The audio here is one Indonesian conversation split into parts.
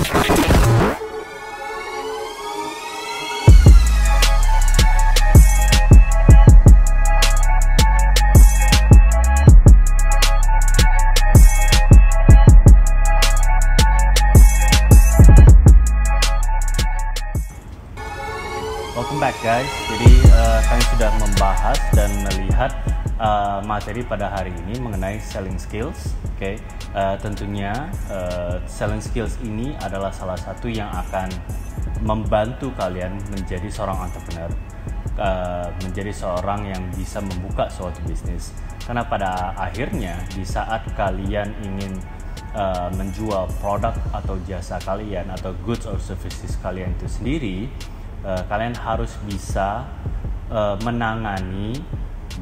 Welcome back guys. Jadi kami sudah membahas dan melihat materi pada hari ini mengenai selling skills. Oke, tentunya selling skills ini adalah salah satu yang akan membantu kalian menjadi seorang entrepreneur, menjadi seorang yang bisa membuka suatu bisnis. Karena pada akhirnya di saat kalian ingin menjual produk atau jasa kalian atau goods or services kalian itu sendiri, kalian harus bisa menangani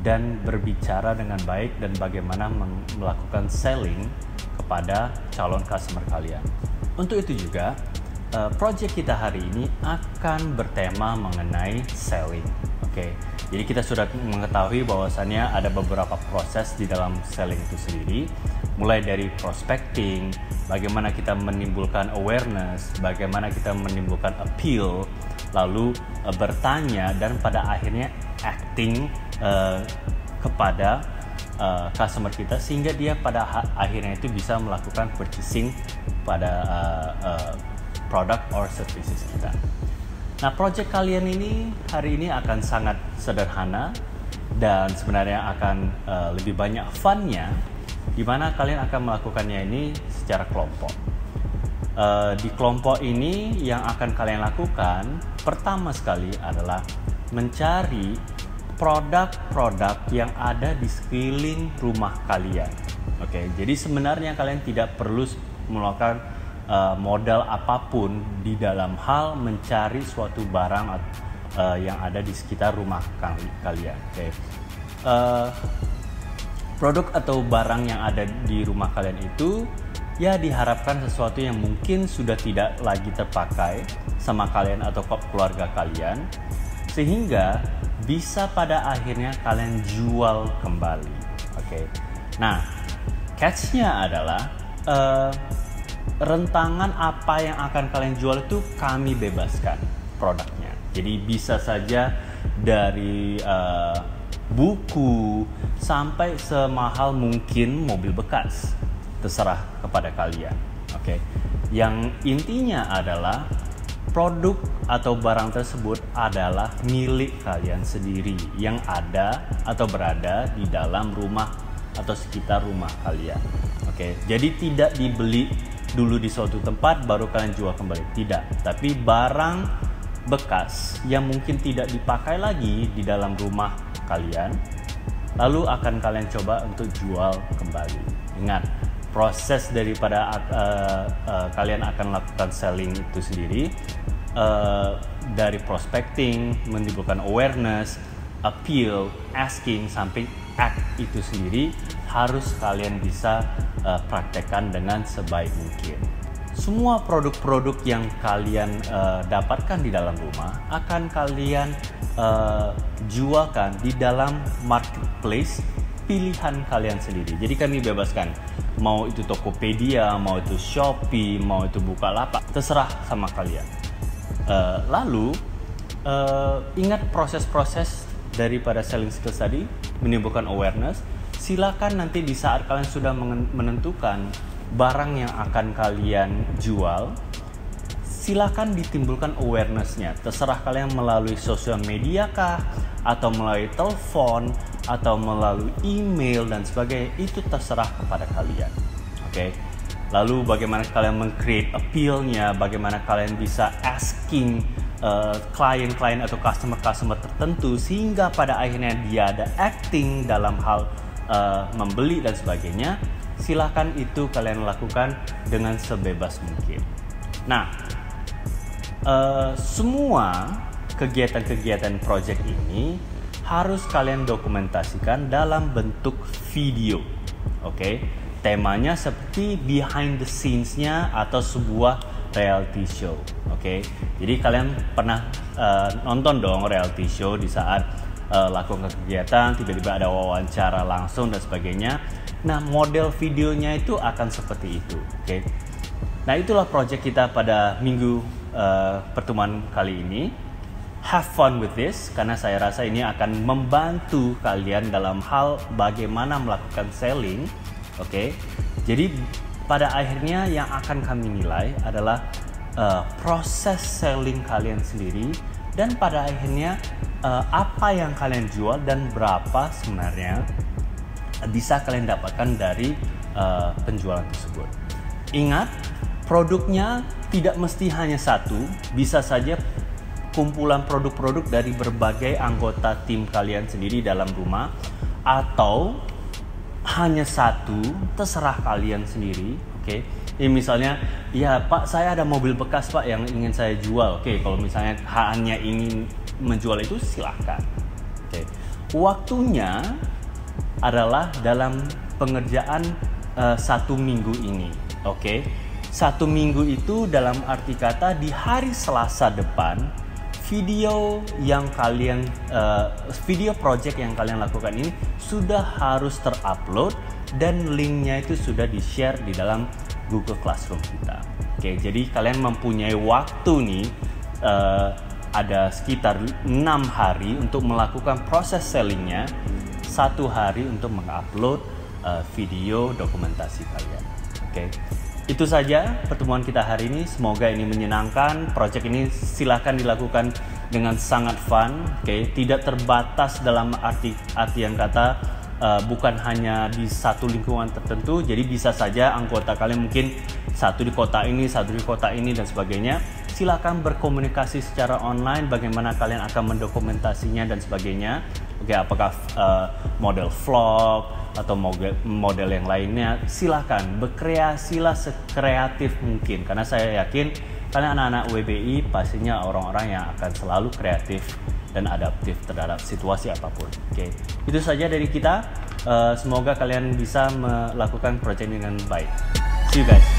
dan berbicara dengan baik dan bagaimana melakukan selling kepada calon customer kalian. Untuk itu juga project kita hari ini akan bertema mengenai selling. Oke, jadi kita sudah mengetahui bahwasannya ada beberapa proses di dalam selling itu sendiri, mulai dari prospecting, bagaimana kita menimbulkan awareness, bagaimana kita menimbulkan appeal, lalu bertanya dan pada akhirnya acting kepada customer kita sehingga dia pada akhirnya itu bisa melakukan purchasing pada produk or services kita. Nah, project kalian ini hari ini akan sangat sederhana dan sebenarnya akan lebih banyak fun-nya, di mana kalian akan melakukannya ini secara kelompok. Di kelompok ini yang akan kalian lakukan pertama sekali adalah mencari produk-produk yang ada di sekeliling rumah kalian. Oke, jadi sebenarnya kalian tidak perlu melakukan modal apapun di dalam hal mencari suatu barang yang ada di sekitar rumah kalian. Oke. Produk atau barang yang ada di rumah kalian itu ya diharapkan sesuatu yang mungkin sudah tidak lagi terpakai sama kalian atau keluarga kalian, sehingga bisa pada akhirnya kalian jual kembali. Oke. Nah, catch-nya adalah rentangan apa yang akan kalian jual itu kami bebaskan produknya. Jadi bisa saja dari buku sampai semahal mungkin mobil bekas, terserah kepada kalian. Oke. Yang intinya adalah produk atau barang tersebut adalah milik kalian sendiri yang ada atau berada di dalam rumah atau sekitar rumah kalian. Oke. Jadi tidak dibeli dulu di suatu tempat baru kalian jual kembali, tidak. Tapi barang bekas yang mungkin tidak dipakai lagi di dalam rumah kalian, lalu akan kalian coba untuk jual kembali. Ingat, proses daripada kalian akan lakukan selling itu sendiri, dari prospecting, menimbulkan awareness, appeal, asking, sampai act itu sendiri harus kalian bisa praktekkan dengan sebaik mungkin. Semua produk-produk yang kalian dapatkan di dalam rumah akan kalian jualkan di dalam marketplace pilihan kalian sendiri. Jadi kami bebaskan, mau itu Tokopedia, mau itu Shopee, mau itu Bukalapak, terserah sama kalian. Lalu ingat proses-proses daripada selling skills tadi, menimbulkan awareness. Silakan nanti di saat kalian sudah menentukan barang yang akan kalian jual, silakan ditimbulkan awareness-nya. Terserah kalian melalui sosial media kah, atau melalui telepon, atau melalui email dan sebagainya, itu terserah kepada kalian. Oke. Lalu bagaimana kalian meng-create appeal-nya, bagaimana kalian bisa asking klien-klien atau customer-customer tertentu sehingga pada akhirnya dia ada acting dalam hal membeli dan sebagainya. Silakan itu kalian lakukan dengan sebebas mungkin. Nah, semua kegiatan-kegiatan project ini harus kalian dokumentasikan dalam bentuk video. Oke, temanya seperti behind the scenes-nya atau sebuah reality show. Oke, jadi kalian pernah nonton dong reality show di saat lakukan kegiatan, tiba-tiba ada wawancara langsung dan sebagainya. Nah, model videonya itu akan seperti itu. Oke. Nah, itulah project kita pada minggu pertemuan kali ini. Have fun with this, karena saya rasa ini akan membantu kalian dalam hal bagaimana melakukan selling. Oke, jadi pada akhirnya yang akan kami nilai adalah proses selling kalian sendiri, dan pada akhirnya apa yang kalian jual dan berapa sebenarnya bisa kalian dapatkan dari penjualan tersebut. Ingat, produknya tidak mesti hanya satu, bisa saja kumpulan produk-produk dari berbagai anggota tim kalian sendiri dalam rumah, atau hanya satu, terserah kalian sendiri. Oke. Ini misalnya, ya Pak, saya ada mobil bekas Pak yang ingin saya jual. Oke, kalau misalnya hanya ingin menjual itu silahkan. Oke. Waktunya adalah dalam pengerjaan 1 minggu ini. Oke. 1 minggu itu dalam arti kata di hari Selasa depan, video project yang kalian lakukan ini sudah harus terupload dan linknya itu sudah di-share di dalam Google Classroom kita. Oke, jadi kalian mempunyai waktu nih ada sekitar 6 hari untuk melakukan proses sellingnya, 1 hari untuk mengupload video dokumentasi kalian. Oke. Itu saja pertemuan kita hari ini. Semoga ini menyenangkan. Project ini silahkan dilakukan dengan sangat fun. Oke, tidak terbatas dalam artian kata bukan hanya di satu lingkungan tertentu. Jadi bisa saja anggota kalian mungkin satu di kota ini, satu di kota ini dan sebagainya. Silakan berkomunikasi secara online bagaimana kalian akan mendokumentasinya dan sebagainya. Oke, apakah model vlog atau model yang lainnya, silakan berkreasilah sekreatif mungkin, karena saya yakin kalian anak-anak WBI pastinya orang-orang yang akan selalu kreatif dan adaptif terhadap situasi apapun. Oke, itu saja dari kita. Semoga kalian bisa melakukan project ini dengan baik. See you guys.